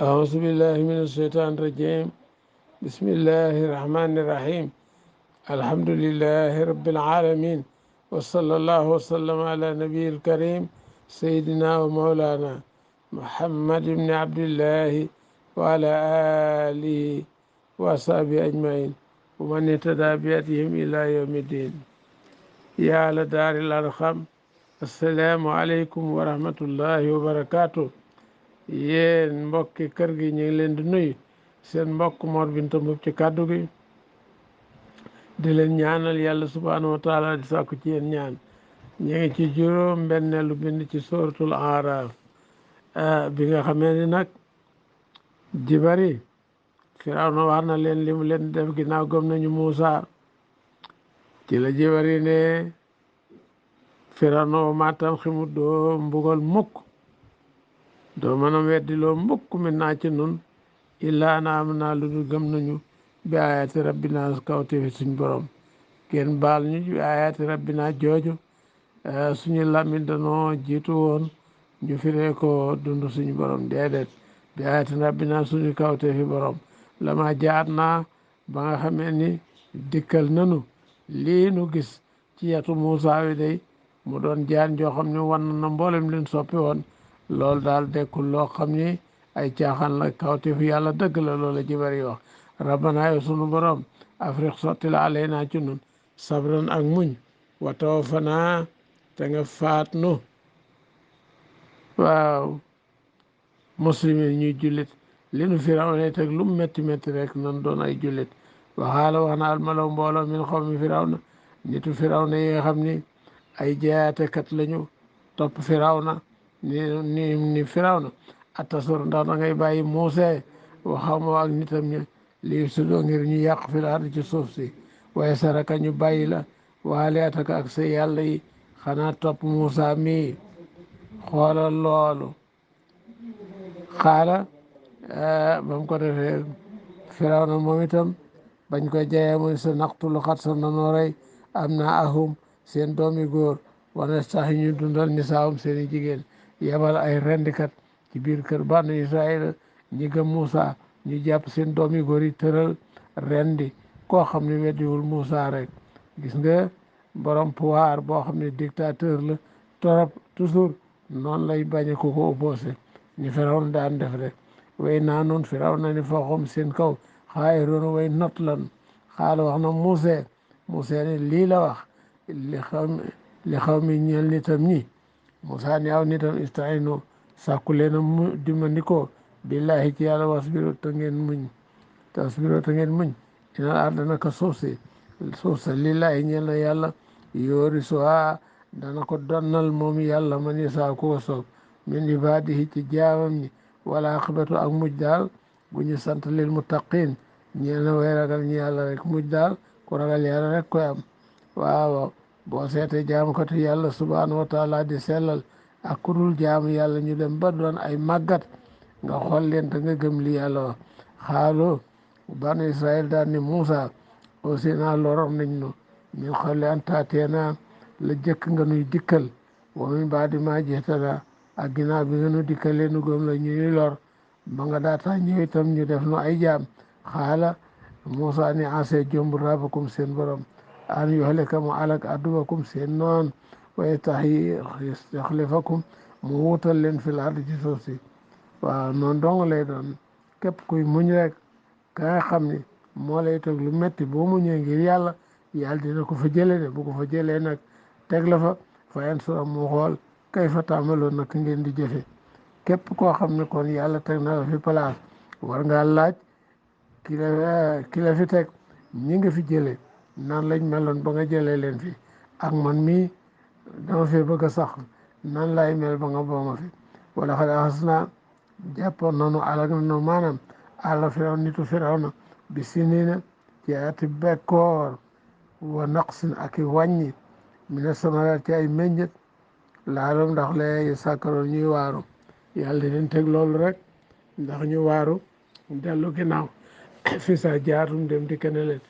أعوذ بالله من الشيطان الرجيم. بسم الله الرحمن الرحيم. الحمد لله رب العالمين، وصلى الله وسلم على نبي الكريم سيدنا ومولانا محمد بن عبد الله وعلى آله وصحبه أجمعين ومن اهتدى بهديهم إلى يوم الدين. يا على دار الأرقام، السلام عليكم ورحمة الله وبركاته. yéen mbokki kër gi ñu ngi leen di nuyu, seen mbokk Mor Binta Mbub ci kàddu gi, di leen ñaanal yàlla subhaanahu wa taala di sàkku ci yéen ñaan. ñu ngi ci juróom benneelu bind ci suratul Aaraaf, bi nga xamee ni nag jibari Firawna wax na leen li mu leen def ginnaaw gëm nañu Muusa. ci la jibari ne Firawna wa maatam ximu doo mbugal mukk, doo mën a weddiloo mukk min naa ci nun illaa na am naa lu dul gëm nañu bi ayaati rabbina kawte fi suñ borom. kenn baal ñu bi ayaati rabbina jooju suñu làmmiñ danoo jiitu woon ñu firee ko dund suñu borom. déedéet, bi ayaati rabbina suñu kawte fi borom. lama jaat naa ba nga xamee ni dikkal nanu lii nu gis ci yatu Muusaa wi day mu doon jaan joo xam ne wan na mboolem leen soppi woon. loolu daal dekkul loo xam ni ay caaxaan la, kawteefu yàlla dëgg la. loola jibari wax rabbana yow sunu borom afriq sotti la alay naa ci nun sabran ak muñ wa tawaffanaa te nga faat nu waaw muslimin ñuy jullit. li nu Firawna teg lu mu métti métti rek nan doon ay jullit. waxaala wax na almalaw mbooloo min xawmi Firawna, nitu Firawna yi nga xam ni ay jaayatekat lañu topp Firawna ni Firawna atasor ndax da ngay bàyyi Muuse waxamoo ak nitam ñi lii su doo ngir ñu yàq fi la ci suuf si, waaye saraka ñu bàyyi la waale ataka ak sa yàlla yi, xanaa topp Muusa mii. xoolal loolu xaala ba mu ko defee Firawna moom itam bañ koy jayee muy sa naqtulu xat sa nanoo rey am na ahum seen doomi góor wana sax ñu dundal nisaawum seen i jigéen. yebal ay rendikat ci biir kër banu Israël ñi gëm Moussa ñu jàpp seen doomi góor yi tëral rendi koo xam ne weddiwul Moussa rek. gis nga borom pouvoir boo xam ne dictateur la torop toujours noonu lay bañe ku ko opposé ñu Firawna daan def rek. way naa noon Firawna ni fooxum seen kaw xaay roona way not lan xaala wax na Moussa ni lii la wax li xaw mi ñeel nitam ñi. Moussa ni aw nitam istaayno sàkku leen a dimbandikoo billahi ci yàlla wasbiro te ngeen muñ inal arda naka suuf sa lillahi ñeel na yàlla yoori suwa dana ko donnal moom yàlla man yasaa ku ko soob min ibaadihi ci jaamam ñi wala aqibatu ak mujj daal bu ñu sant lil muttaqin ñeel na way ragal ñi yàlla rek. mujj daal ku ragal yàlla rek koy am. waaw boo seetee jaamukatu yàlla subhanahu wa taala di sellal ak kudul jaamu yàlla ñu dem ba doon ay màggat nga xool leen te nga gëm li yàlla wax. xaalo banu Israël daal ni Moussa aussi naa loroon nañ nu min xawli an taateena la jëkk nga nuy dikkal wa min baadi maa jiitana ak ginnaaw bi nga nu dikkalee nu gëm la ñuy lor ba nga daata ñëw itam ñu def nu ay jaam. xaala Moussa ni ase jombul rabbakum seen borom an yuhlika mu alak aduwakum seen noon wa yastaxlifakum mu wuutal leen fil ardi ci suuf si. waaw noonu dong lay doon képp kuy muñ rek ka nga xam ni moo lay teg lu metti boo muñee ngir yàlla dina ko fa jëlee de bu ko fa jëlee nag teg la fa yan sura mu xool kay fa tàmmaloo nag ngeen di jëfe. képp koo xam ne kon yàlla teg na la fi place war ngaa laaj ki la fi teg ñi nga fi jëlee nan lañ meloon ba nga jëlee leen fi ak man mii dama fee bëgg a sax nan lay mel ba nga booma fi. wala xad axas naa jàppoon nanu alag nanu maanaam àlla firaw nitu Firawna bi sinina ci ati bekkoor wa naqsin ak i wàññi mina samaraat ci ay meññet laalum ndax la sàkkaroon ñuy waaru. yàlla di leen teg loolu rek ndax ñu waaru dellu ginnaaw. fi sa jaatum dem di kene leen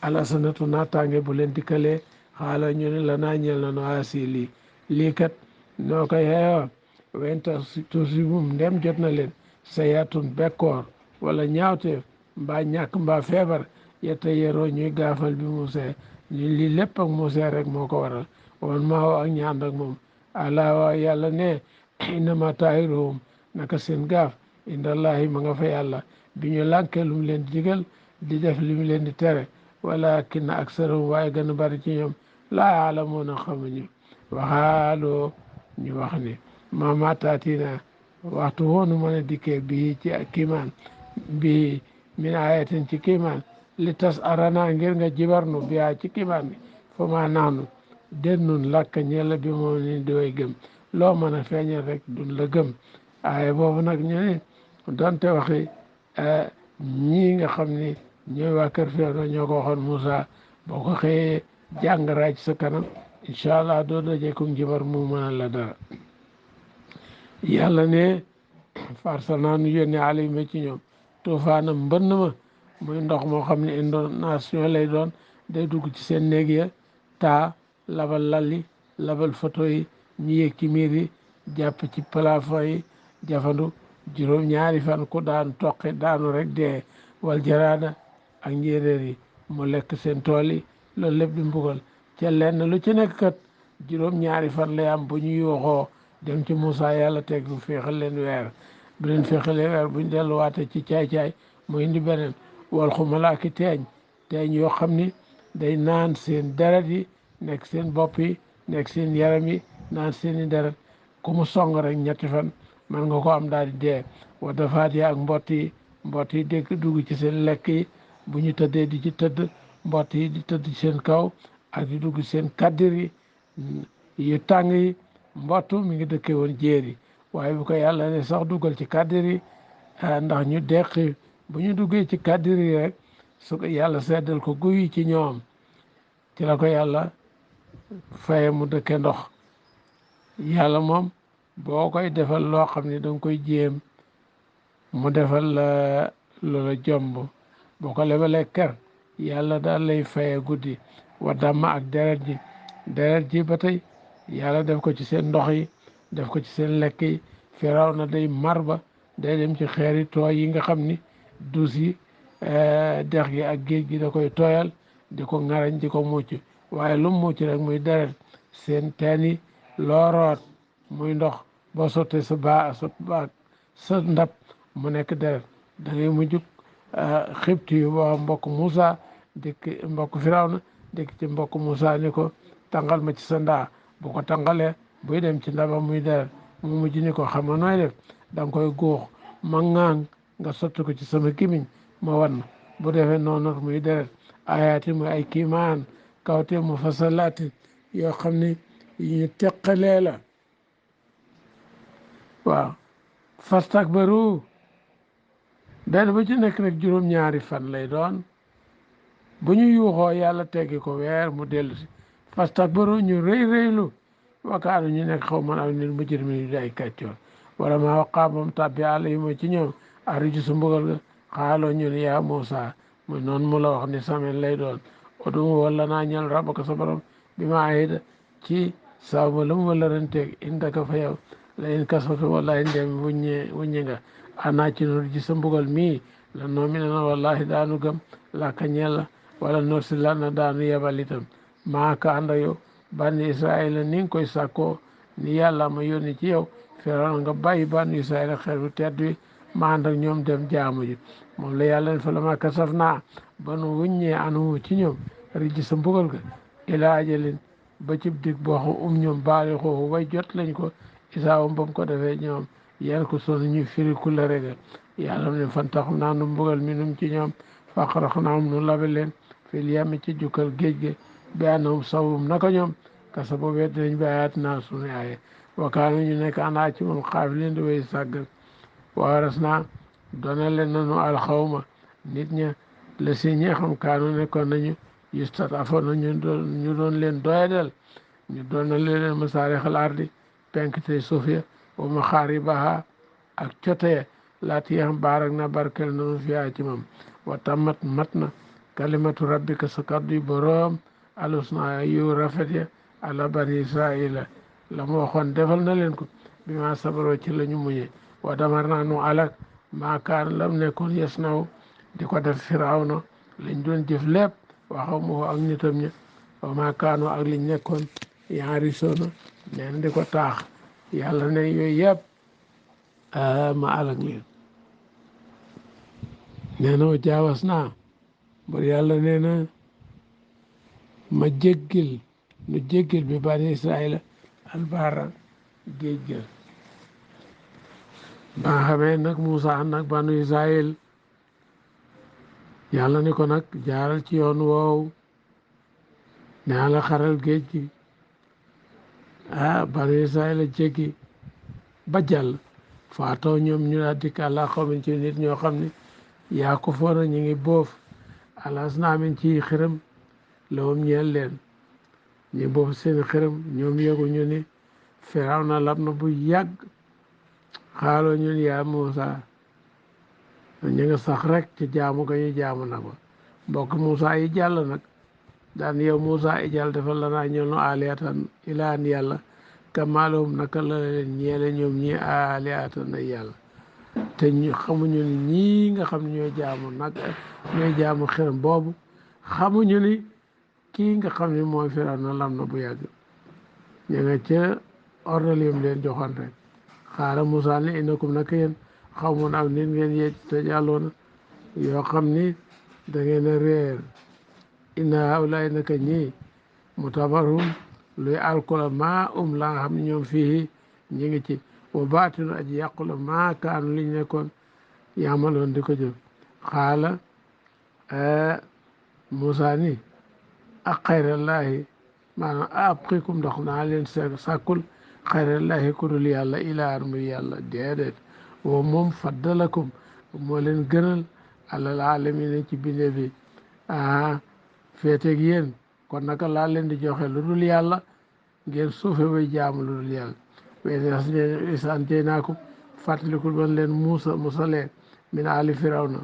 alasanatu naataange bu leen dikkalee xaala ñu ne la naa ñeel na no asi lii kat noo koy xeewa wenta tuusi mum ndem jot na leen sayatun bekkoor wala ñaawteef mbaa ñàkk mbaa feebar yetta yeroo ñuy gaafal bi Muuse ñu lii lépp ak Muuse rek moo ko waral woon maa ak ñaan ak moom ala waa yàlla ne innama taahiruhum naka seen gaaf indallahi ma nga fa yàlla bi ñu lànkee lu mu leen digal di def li mu leen di tere walakin aksarahum waaye gën a bari ci ñoom laa yaalamuuna xamuñu waxaaloo ñu wax ni mama taatina waxtu woonu mën a dikkee bii ci kiimaan bii min ayatin ci kiimaan li tas arana ngir nga jibarnu biyaa ci kiimaan bi fa ma naanu den nun lakka ñela bi moom ni doy gëm loo mën a feeñal rek dun la gëm aaya boobu nag ñu ne donte waxi ñii nga xam ni ñooy waa kër Firawna ñoo ko waxoon Moussa boo ko xëyee jàng raaj sa kanam incha allah doo dajee ko njibar mu mënal la dara yàlla ne farsa naa nu yónne alayhim ci ñoom tuufaana mbënn ma muy ndox moo xam ne inondation lay doon day dugg ci seen néeg ya taa labal lalli labal photo yi ñu yéeg ci miir yi jàpp ci plafond yi jafandu juróom ñaari fan ku daan toqi daanu rek dee wal jaraada ak njéeréer yi mu lekk seen tool yi loolu lépp di mbugal ca lenn lu ci nekk kat juróom ñaari fan lay am bu ñu yuuxoo dem ci Moussa yàlla teg bu féexal leen weer bu leen féexalee weer buñ delluwaate ci caay-caay mu indi beneen wal xumalaaki teeñ yoo xam ni day naan seen deret yi nekk seen bopp yi nekk seen yaram yi naan seen i deret ku mu song rek ñetti fan man nga ko am daal di dee wa dafaat yi ak mbott yi dégg dugg ci seen lekk yi bu ñu tëddee di ci tëdd mbott yi di tëdd ci seen kaw ak di dugg seen kaddir yi yu tàng yi mbottu mi ngi dëkkee woon jéeri waaye bu ko yàlla ne sax duggal ci kaddir yi ndax ñu deqi bu ñu duggee ci kaddir yi rek su ko yàlla seddal ko guy ci ñoom ci la ko yàlla faye mu dëkke ndox yàlla moom boo koy defal loo xam ne danga koy jéem mu defal la loola jomb boo ko lebalee kër yàlla daal lay faye guddi wa damma ak deret ji ba tey yàlla def ko ci seen ndox yi def ko ci seen lekk yi Firawna day mar ba day dem ci xeeri tooy yi nga xam ni dus yi dex gi ak géej gi da koy tooyal di ko ŋarañ di ko mucc waaye lu mu mucc rek muy deret seen teen yi looroot muy ndox boo sottee sa ndab mu nekk deret da ngay mujj xibti yu boo mbokk Moussa dikk mbokk Firawna dikk ci mbokk Moussa ni ko tàngal ma ci sa ndaa bu ko tàngalee buy dem ci ndaba muy deret mu mujj ni ko xam nga nooy def da nga koy góox ma ŋaang nga sotti ko ci sama gimiñ ma wan bu defee noonu muy deret ayaati muy ay kiimaan kawte mu fasalaati yoo xam ne ñu teqalee la waaw fastakbaru benn ba ci nekk rek juróom-ñaari fan lay doon bu ñu yuuxoo yàlla teggi ko weer mu dellu si fastakbaru ñu rëylu wakaanu ñu nekk xaw man aw nit mujrimin di ay kàccoor wala maa waqaa moom tàbbi alayhim ci ñoom ariju su mbugal ga xaaloo ñu ne yaa Muusa muy noonu mu la wax ni semaine lay doon odum wala naa ñal rabaka sa borom bi ma ayida ci sababu la mu wala renteeg indaka fa yow la in kasatu wallahi ndem wuññe nga ana ci noor ji sa mbugal mii la noomi nana wallahi daanu gëm laka ñella wala noor si lan na daanu yebal itam maa ka ànd ak yow banni Israël ni nga koy sàkkoo ni yàlla ma yónni ci yow Firawna nga bàyyi banni Israël xeetu tedd wi ma ànd ak ñoom dem jaamu ji moom la yàlla fa la ma kasaf naa ba nu wuññee anu ci ñoom riji sa mbugal ga ila ajalin ba cib dig boo xam ñoom baali xooxu way jot lañ ko isaawam ba mu ko defee ñoom yar ko sonu ñu firi ku la rega yàlla ne fantax naa nu mbugal mi num ci ñoom faqrax naam nu labe leen fil yami ci jukkal géej ge bi anahum sabum naka ñoom kasa bo wet dinañ bi ayaat naa sunu aaye wakaanu ñu nekk andaa ci moom xaafi leen di way sàggal waaras naa doona leen nanu alxawma nit ña la si ñi xam kaanu nekkoon nañu yustatafoona ñu doon leen doyadel ñu doon na leen masaarixal ardi penk te suuf ya wa maxaaribaha ak cote laati xam baarak na barkel nanu fiyaa ci moom wa tammat mat na kalimatu rabbika sa kaddu boroom alusna yu rafet ya ala bani israila la mu waxoon defal na leen ko bi ma sabaroo ci la ñu muñe wa damar naa nu alak maakaan lam nekkoon yes naw di ko def firawna liñ doon jëf lépp waxaw ma ko ak nitam ña wa maakaano ak liñ nekkoon yaari sona neen di ko taax yàlla ne yooyu yëpp ma alak leen nee na wa jaawas naa bur yàlla nee na ma jéggil nu jéggil bi bani israila albaara géej ga ba nga xamee nag Moussa nag banu Israël yàlla ni ko nag jaaral ci yoon woow naa la xaral géej gi banu Israël a jéggi ba jàll faatoo ñoom ñu daal dikk àlla xawmin ci nit ñoo xam ne yaa ko foona ñu ngi boof alas naamin ci xërëm lawum ñeel leen ñu boof seen xërëm ñoom yegu ñu ni firaw na lab na bu yàgg xaaloo ñun yaa Moussa ñu nga sax rek ci jaamu ga ñu jaamu na ko mbokk Moussa yi jàll nag daan yow Moussa i jàll defal la naa ñoonu alihatan ilaan yàlla kamaalum naka la leen ñeele ñoom ñi alihatan ay yàlla te ñu xamuñu ni ñii nga xam ne ñooy jaamu nag ñooy jaamu xërëm boobu xamuñu ni kii nga xam ne mooy firaw na lam na bu yàgg ñu nga ca ordalium leen joxoon rek xaala Moussa ne innakum naka yéen xaw moon aw nit ngeen yee te jàlloona yoo xam ni da ngeen a réer inna hawlaay naka ñii mutabarum luy alkula maa la nga xam ne ñoom fii ñi ngi ci wa baatinu aji yàqula maa kaanu liñ nekkoon yaamaloon di ko jëf xaala Moussa ni ak xayrallaahi maanaam ab xiikum ndox naa leen sàkkul xayrallaahi ku dul yàlla ilaar muy yàlla déedéet woo moom faddalakum moo leen gënal alal alamina ci binde bi féeteeg yéen kon naka laa leen di joxe lu dul yàlla ngeen suufe way jaamu lu dul yàlla way santey naa ko fàttalikul ban leen musalee min ali firawna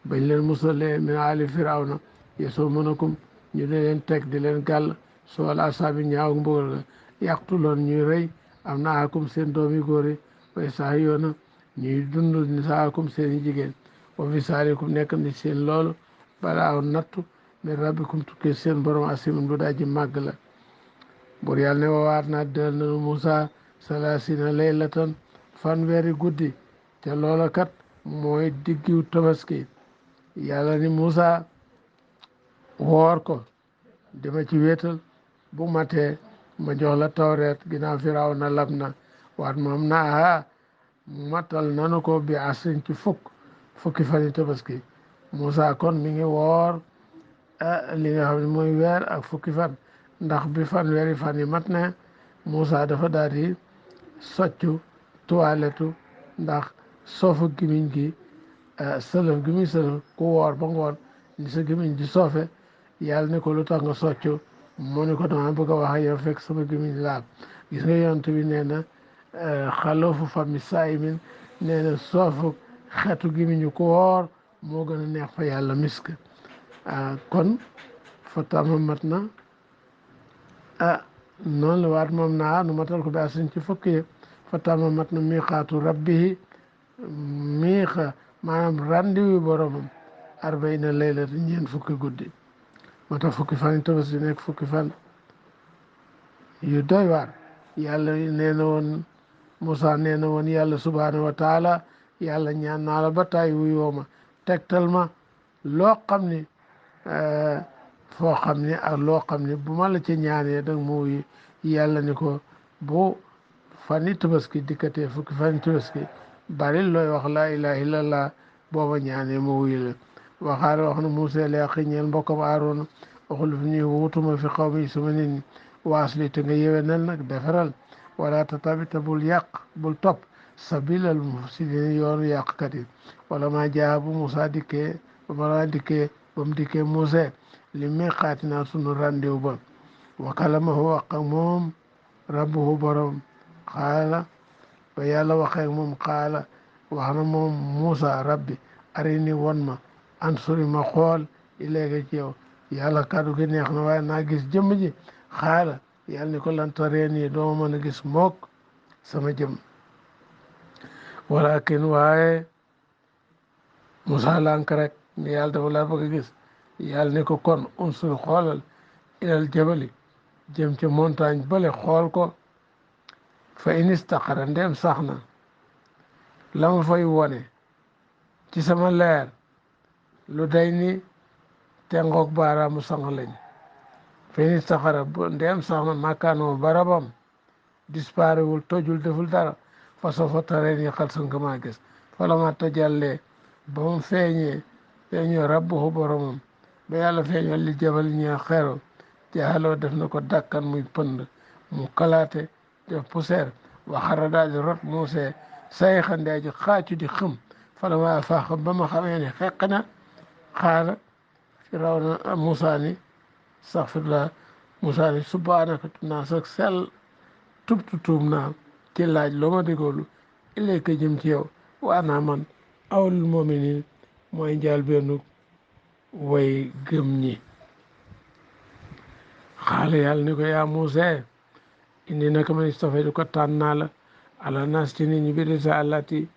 bañ leen musalee min ali firawna yesoo mënakum ñu di leen teg di leen gàll sool asaabi ñaaw mbugal ga yàqtuloon ñuy rey am na akum seen doomi góor yi way sax yoona ñuy dund ni saakum seen i jigéen wa fi saalikum nekk ni seen loolu balaa nattu min rabbikum tukkee seen borom asimun bu daji màgg la bur yàlla ne wawaat naa del nanu Moussa salasina laylatan fanweeri guddi te loola kat mooy diggiw tabaski yàlla ni Moussa woor ko dama ci wéetal bu matee ma jox la tawreet ginnaaw firaw na lab na waat moom na matal nanu ko bi asrin ci fukki fani tabaski Moussa kon mi ngi woor li nga xam ne mooy weer ak fukki fan ndax bi fanweeri fan yi mat na Moussa dafa daal di soccu toilettu ndax soofu gimiñ gi sëlëf gi muy sëlëf ku woor ba ngoon ni sa gimiñ di soofe yàlla ne ko lu tax nga soccu mu ne ko dama bëgg a wax ak yow fekk sama gimiñ laab gis nga yonent bi nee na xaloofu fami saayimin nee na soofu xetu gimiñu ku woor moo gën a neex fa yàlla misk kon fa tama mat na noonu la waat moom naa nu matal ko bi asin ci fukki yëpp fa tama mat na miiqaatu rabbihi miiqa maanaam randiwi boromam arbaina laylata ñeen fukki guddi moo tax fukki fan yi tabaski nekk fukki fan yu doy waar yàlla nee na woon Moussa nee na woon yàlla subhanahu wa taala yàlla ñaan naa la ba tay wuyoo ma tegtal ma loo xam ni foo xam ne ak loo xam ne bu ma la ca ñaanee dag ma wuyu yàlla ni ko bu fani tabaski dikkatee fukki fani tabaski bari looy wax laa ilaha illallah booba ñaanee ma wuyu la waxaale wax na Moussa la yàqi ñeel mbokkam Aaroona waxul fi ñuy wutuma fi xaw mi suma nit ñi waas li te nga yewenal nag defaral wala tatabita bul yàq bul topp sabilal mufsidin yoonu yàqkat yi wala ma jaa bu Moussa dikkee ba mu dikkee Moussa li miqaatinaa sunu randiw ba wa kalamahu wax ak moom rabbuhu borom xaala ba yàlla waxee ak moom xaala wax na moom Moussa rabbi arini won ma ansuri ma xool iléegi ci yow yàlla kaddu gi neex na waaye naa gis jëmm ji xaala yàlla ni ko lanta reen yi dooma mën a gis mook sama jëmm walakin waaye Moussa lànk rek ni yàlla dafa laa bëgg a gis. yàlla ne ko kon unsur xoolal ilal jabali jëm ca montagne bale xool ko fa in istaqara ndem sax na la ma fay wone ci sama leer lu day ni te ngoog baaraamu sang lañ fa in istaqara ndem sax na makaanoo barabam disparé wul tojul deful dara fa soo tareen yi xal san maa gis fa la ma tajallee ba mu feeñoo rabbuhu boromam ba yàlla feeñoo li jabal ñee xeero jaaloo def na ko dakkan muy pënd mu kalaate def poussière waxara daal di rot muusee say xandee ji xaacu di xëm fa la ma faax ba ma xamee ne xeq na xaala Firawna Musaa ni astaghfirullah Musaa ni subhaanaka naa sax sell tubtu tuub naa ci laaj loo ma digoolu ilayka jëm ci yow waa naa man awlul mu'miniin mooy njaal bennu way gëm ñi xaala yàlla ni ko yaa Musaa indi naka man istafaytu ko tànn naa la ala naas ci nit ñi bi risaalati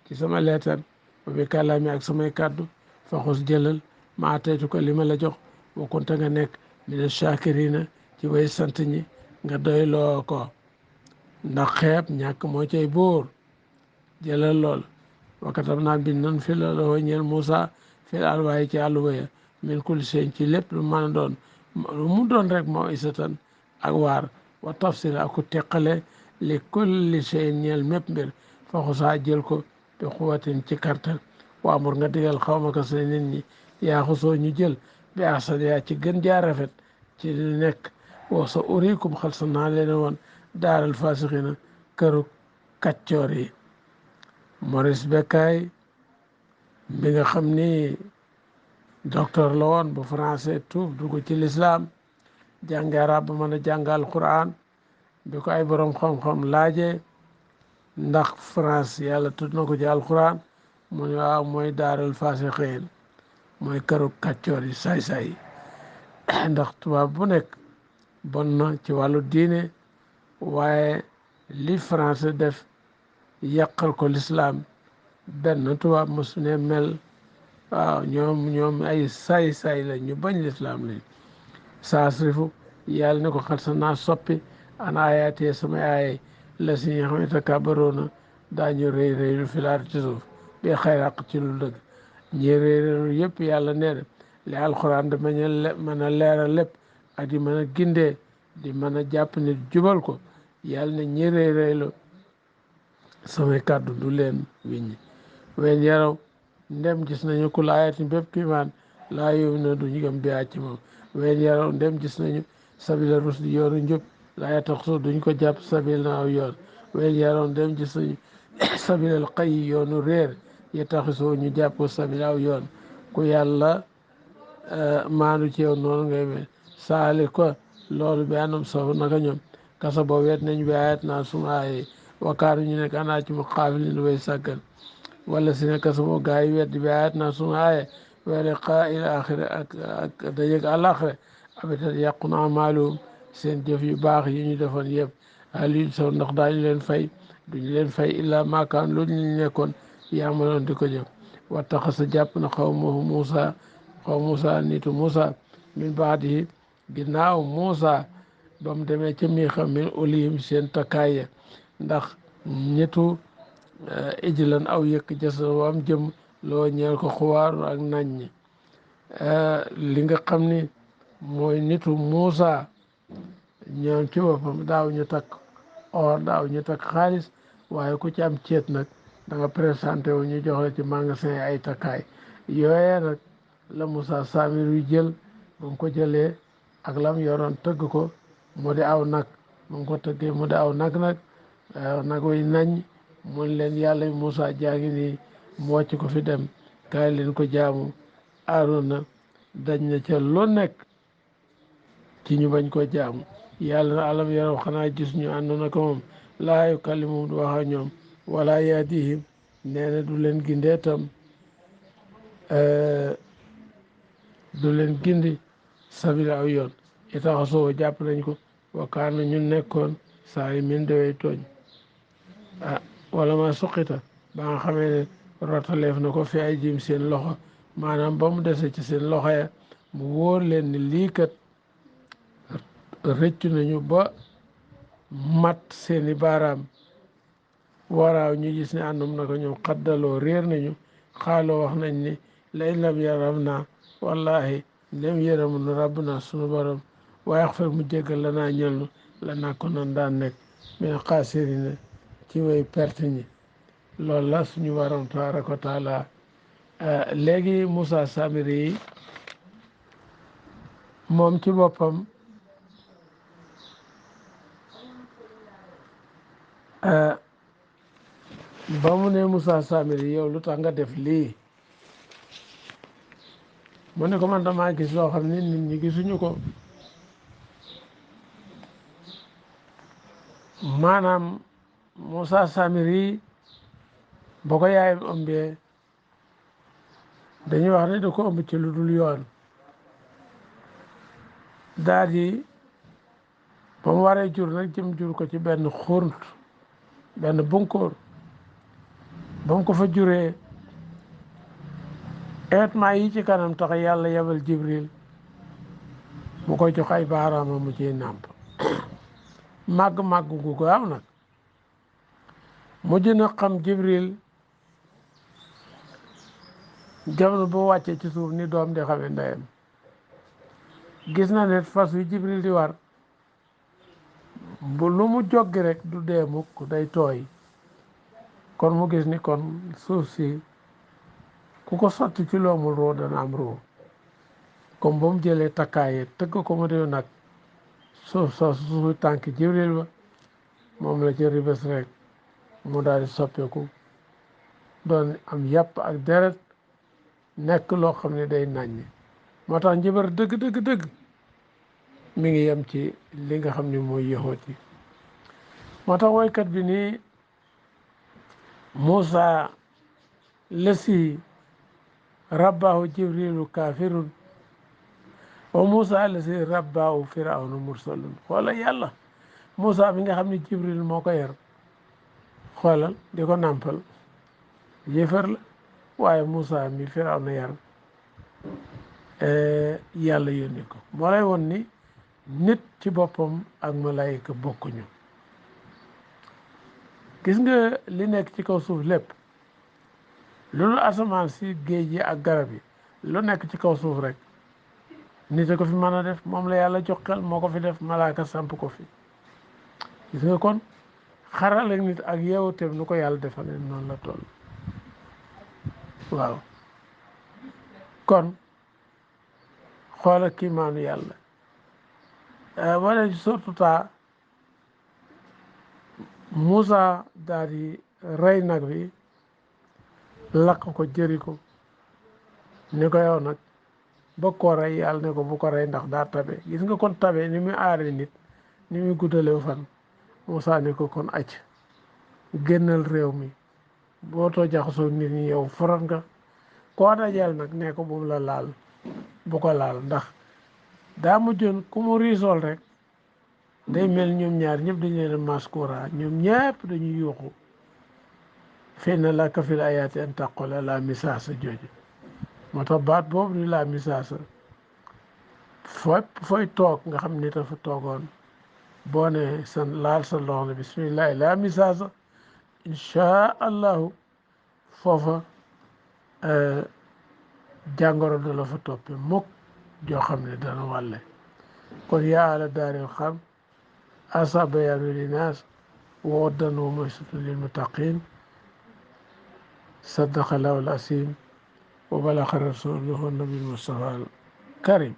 ci sama leetar ba bi kàllaami ak samay kàddu fa xus jëlal ma ataytu ko li ma la jox wa kunta nga nekk mina shakirina ci way sant ñi nga doy loo ko ndax xeeb ñàkk moo cay bóor jëlal lool wa katabnaa bind nan fi la la ñeel Moussa fil alwaayi ci àlluwa ya min kulli shay'in ci lépp lu mën a doon lu mu doon rek moo isatan ak waar wa tafsir ak ku teqale li kulli shay'in ñeel mépp mbir fa xusaa jël ko bi xuwatin ci kartal waamur nga digal xawma ka sa nit ñi yaa xusoo ñu jël bi ahsanihaa ci gën jaa rafet ci li nekk wa sa uriikum xal sa naa leen woon daaral faasixiina këru kaccoor yi Maurice Bucaille bi nga xam ni docteur la woon bu français tuub dugg ci l'islam jànge arab ba mën a jàngal Quran bi ko ay borom xam-xam laaje ndax France yàlla tudd na ko ci alquran mu ne waaw mooy daaral faasixiin mooy këru kàccoor yi saay-saay ndax tubaab bu nekk bon na ci wàllu diine waaye li français def yàqal ko l'islam benn tubaab mosu ne mel waaw ñoom ay saay-saay la ñu bañ l'islam lañ saasrifu yàlla ne ko xat sa naa soppi an ayaatee sama aayay la si nga xam ne takabbaroona daañu rëy rëylu filaar ci suuf bi xayraq ci lu dëgg ñi rëy rëylu yëpp yàlla nee na li alxuraan da mën a leeral lépp ak di mën a gindee di mën a jàpp nit jubal ko yàlla ne ñi rëy rëylu samay kàddu du leen wiññi wen yaraw ndem gis nañu ku laayatin bépp kiimaan laa yow na duñu gëm biyaa ci moom wen yaraw ndem gis nañu sabila rusdi yoonu njub laa tax so duñ ko jàpp sabil na aw yoon wen yaraw ndem gis nañu sabilal xay yoonu réer ya taxisoo ñu jàpp sabil aw yoon ku yàlla maanu ci yow noonu ngay mel saali ko loolu bi anam safu naka ñoom kasa boo weet nañ bi ayat naa suma aaye wakaaru ñu nekk anaa ci mu xaafilin way sàggan wala si ne kasa boo gaa yi weddi bi ayat naa suma aaye weere xaa il axira ak dajeg àlaxira abitat yàqu na amaalum seen jëf yu baax yi ñu defoon yëpp aliyu saw ndax daañu leen fay duñu leen fay illa maakaan loolu ñu nekkoon yaamaloon di ko jëf wattaxa sa jàpp na xaw Moussa nitu Moussa min baadi ginnaaw Moussa ba mu demee ca miixa min olihim seen takkaay ya ndax ñetu ijlan aw yëkk jasa wam jëm loo ñeel ko xuwaaru ak naññ li nga xam ni mooy nitu Moussa ñoom ci boppam daaw ñu takk or daaw ñu takk xaalis waaye ku ci am ceet nag da nga présenté wu ñu jox la ci magasin ay takkaay yooyee nag la Moussa Samir yu jël ba mu ko jëlee ak lam yoroon tëgg ko mu di aw nag ba mu ko tëggee mu di aw nag nag way nañ mun leen yàlla Moussa jaangi nii mu wàcc ko fi dem kaay leen ko jaamu Aarona dañ na ca lu nekk ci ñu bañ ko jaamu yàlla na alam yaraw xanaa gis ñu àndoon ak moom laa yukallimuhum du wax ak ñoom wala yahdihim nee na du leen gindee tam du leen gindi sabila aw yoon itaxasoo jàpp nañ ko wakkaan na ñun nekkoon saa yi min dawey tooñ wala ma suqita ba nga xamee ne rotaleef na ko fi ay jim seen loxo maanaam ba mu dese ci seen loxo ya mu wóor leen ni lii kat rëccu nañu ba mat seeni baaraam waraaw ñu gis ne àndum na ko ñoom xaddaloo réer nañu xaaloo wax nañ ni lay lam yaram naa wallahi ndem yëramu nu rabb naa sunu borom waaye wax fa mu jéggal la naa ñelnu la naa ko nan daan nekk mais xaasirina ci way perte ñi loolu la suñu borom tabaraka wa taala léegi Moussa Samiri yi moom ci boppam ba mu ne Moussa Samiri yow lu tax nga def lii mu ne ko man damaa gis loo xam ne nit ñi gisuñu ko maanaam Moussa Samiri ba ko yaayam ëmbee dañuy wax ne da ko ëmb ci lu dul yoon daal di ba mu waree jur nag jëm jur ko ci benn xunt benn bunkóor ba mu ko fa juree événement yi ci kanam tax yàlla yebal Jibril mu koy jox ay baaraama mu ciy nàmp màgg-màgg gu gaaw nag mujj na xam Jibril jamono bu wàccee ci suuf ni doom di xamee ndeyam gis na ne fas wi Jibril di war bu lu mu joggi rek du dee mukk day tooy kon mu gis ni kon suuf si ku ko sotti ci loomul roo dana am roo comme ba mu jëlee takkaaye tëgg ko mu déw nag suuf suufu tànk Jibril ba moom la ci ribes rek mu daal di soppeeku doon am yàpp ak deret nekk loo xam ne day nàññ moo tax njibar dëgg mi ngi yem ci li nga xam ne mooy yëxoot yi moo tax woykat bi nii Moussa lasi rabbahu jibrilu kafirun wa Moussa lasi rabbahu firawnu mursalun xoolal yàlla Moussa bi nga xam ne jibril moo ko yar xoolal di ko nàmpal yéefar la waaye Moussa mi firawna yar yàlla yónni ko moo lay woon ni nit ci boppam ak malayka bokkuñu gis nga li nekk ci kaw suuf lépp loolu asamaan si géej yi ak garab yi lu nekk ci kaw suuf rek nit a ko fi mën a def moom la yàlla jox xel moo ko fi def malaaka samp ko fi gis nga kon xarala nit ak yeewuteem nu ko yàlla defalee noonu la toll waaw kon xoola kiimaanu yàlla wala surtout ta Moussa daal di rey nag bi lakk ko jëri ko ni ko yow nag bëgg koo rey yàlla ne ko bu ko rey ndax daa tabe gis nga kon tabe ni muy aare nit ni muy guddalew fan Moussa ne ko kon acc génnal réew mi boo too jaxasoo nit ñi yow forat nga koo dajeel nag ne ko bu la laal bu ko laal ndax daa mujjoon ku mu riisool rek day mel ñoom ñaar ñëpp dañu leen maskura ñoom ñëpp dañuy yuuxu fay na la kafil ayaati an taqola la misaasa jooju moo tax baat boobu ni la misaasa fooy toog nga xam ni dafa toogoon boo ne sa laal sa loxo ne bismillahi la misaasa inchaa allahu foofa jàngoro da la fa toppe mukk joo xam ne dana wàlle kon yaa ala daaril xam asa bayaanu linaas wa woddan wa moysatu lil muttaqin saddaqa lahu al asim wa balaxa rasuluhu nabi mustafa al karim